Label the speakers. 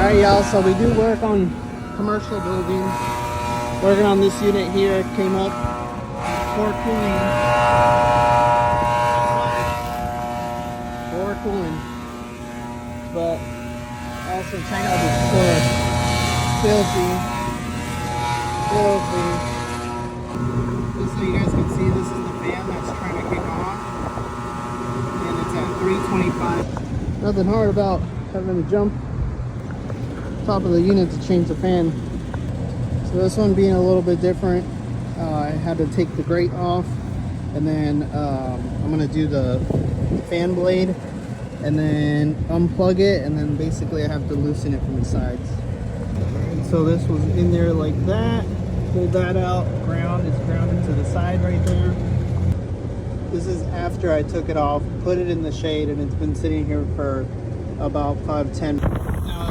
Speaker 1: Alright y'all, so we do work on commercial buildings. Working on this unit here, came up for cooling. For cooling. But also check out this floor. Filthy. Just so you guys can see, this is the fan that's trying to kick off. And it's at 325. Nothing hard about having to jump top of the unit to change the fan. So this one being a little bit different, I had to take the grate off, and then I'm gonna do the fan blade and then unplug it, and then basically I have to loosen it from the sides. And so this was in there like that. Pull that out, ground is grounded to the side right there. This is after I took it off, put it in the shade, and it's been sitting here for about 5-10